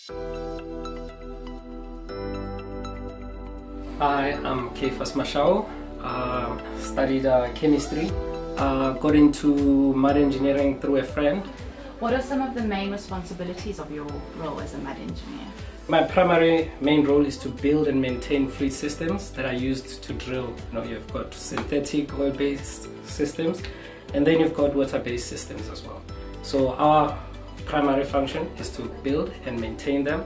Hi, I'm Keifas Mashao. Studied chemistry. Got into mud engineering through a friend. What are some of the main responsibilities of your role as a mud engineer? My primary main role is to build and maintain fluid systems that are used to drill. You've got synthetic oil-based systems, and then you've got water-based systems as well. So our primary function is to build and maintain them.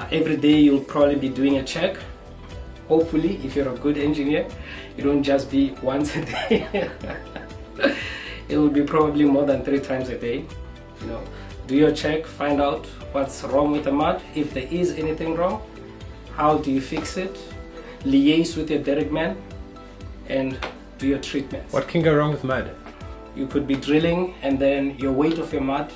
Every day you'll probably be doing a check. Hopefully, if you're a good engineer, you don't just be once a day. It will be probably more than 3 times a day. Do your check, find out what's wrong with the mud. If there is anything wrong, how do you fix it? Liaise with your derrick man and do your treatments. What can go wrong with mud? You could be drilling and then your weight of your mud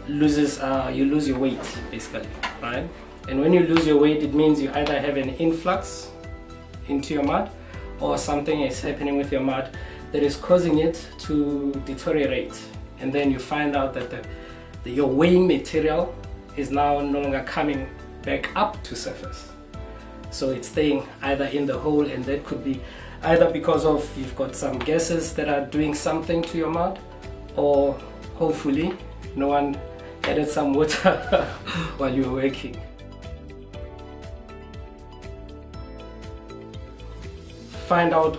loses, you lose your weight basically, right? And when you lose your weight, it means you either have an influx into your mud or something is happening with your mud that is causing it to deteriorate. And then you find out that your weighing material is now no longer coming back up to surface. So it's staying either in the hole, and that could be either because of you've got some gases that are doing something to your mud, or hopefully no one added some water while you were working. Find out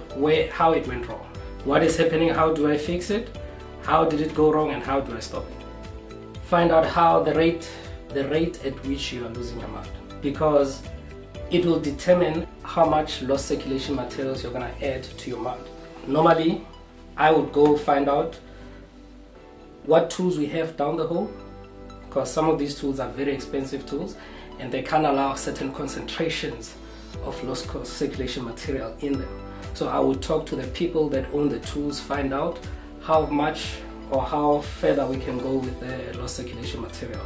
how it went wrong. What is happening? How do I fix it? How did it go wrong and how do I stop it? Find out how the rate at which you are losing your mud, because it will determine how much lost circulation materials you're going to add to your mud. Normally, I would go find out what tools we have down the hole, because some of these tools are very expensive tools and they can't allow certain concentrations of lost circulation material in them. So I would talk to the people that own the tools, find out how much or how further we can go with the lost circulation material,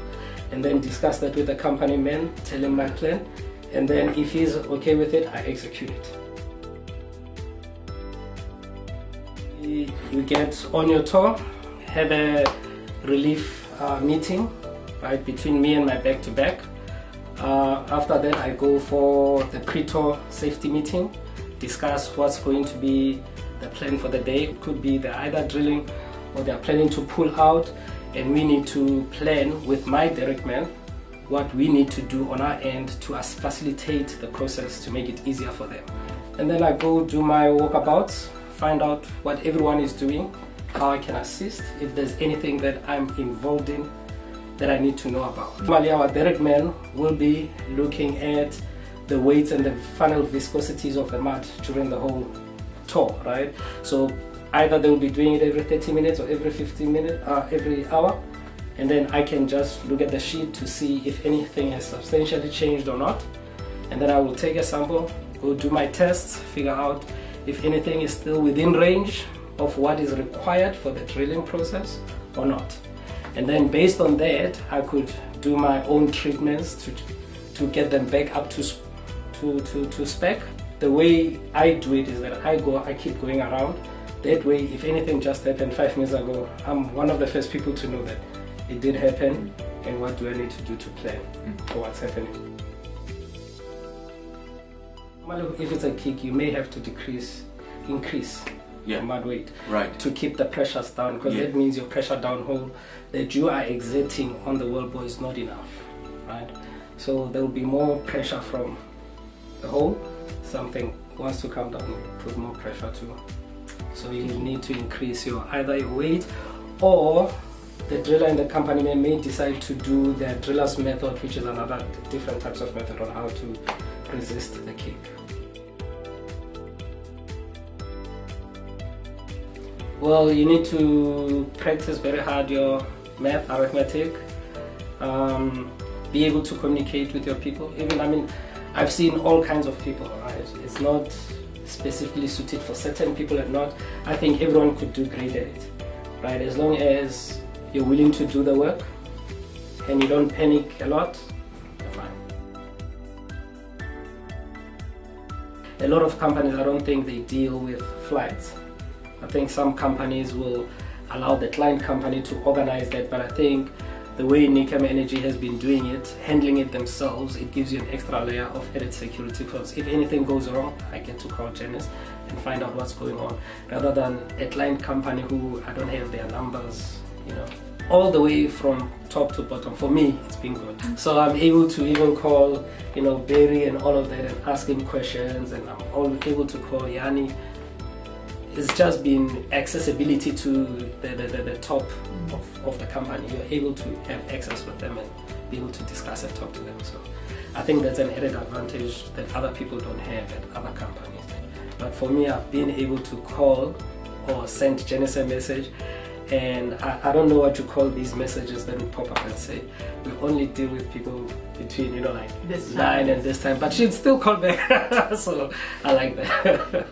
and then discuss that with the company man, tell him my plan, and then if he's okay with it, I execute it. You get on your tour, have a relief meeting, right, between me and my back-to-back. After that, I go for the pre-tour safety meeting, discuss what's going to be the plan for the day. It could be they're either drilling or they're planning to pull out, and we need to plan with my derrick man what we need to do on our end to facilitate the process to make it easier for them. And then I go do my walkabouts, find out what everyone is doing, how I can assist, if there's anything that I'm involved in that I need to know about. Normally our derrick man will be looking at the weights and the final viscosities of the mud during the whole tour, right? So either they will be doing it every 30 minutes or every 15 minutes, every hour, and then I can just look at the sheet to see if anything has substantially changed or not, and then I will take a sample, go do my tests, figure out if anything is still within range of what is required for the drilling process or not. And then based on that, I could do my own treatments to get them back up to spec. The way I do it is that I keep going around. That way, if anything just happened 5 minutes ago, I'm one of the first people to know that it did happen, and what do I need to do to plan for what's happening. If it's a kick, you may have to increase your mud weight, right, to keep the pressures down, because that means your pressure downhole that you are exerting on the wellbore is not enough, right? So there will be more pressure from the hole. Something wants to come down, put more pressure too. So you need to increase either your weight, or the driller and the company may decide to do the driller's method, which is another different types of method on how to resist the kick. Well, you need to practice very hard your math, arithmetic, be able to communicate with your people. I've seen all kinds of people, right? It's not specifically suited for certain people and not. I think everyone could do great at it, right? As long as you're willing to do the work and you don't panic a lot, you're fine. A lot of companies, I don't think they deal with flights. I think some companies will allow the client company to organize that, but I think the way Nikham Energy has been doing it, handling it themselves, it gives you an extra layer of added security, because if anything goes wrong, I get to call Janice and find out what's going on, rather than a client company who I don't have their numbers, you know, all the way from top to bottom. For me, it's been good. So I'm able to even call, you know, Barry and all of that and ask him questions, and I'm all able to call Yanni. It's just been accessibility to the top of the company. You're able to have access with them and be able to discuss and talk to them. So I think that's an added advantage that other people don't have at other companies. But for me, I've been able to call or send Janice a message, and I don't know what you call these messages that will pop up and say, we only deal with people between, you know, like this 9 and this time, but she'd still call back. So I like that.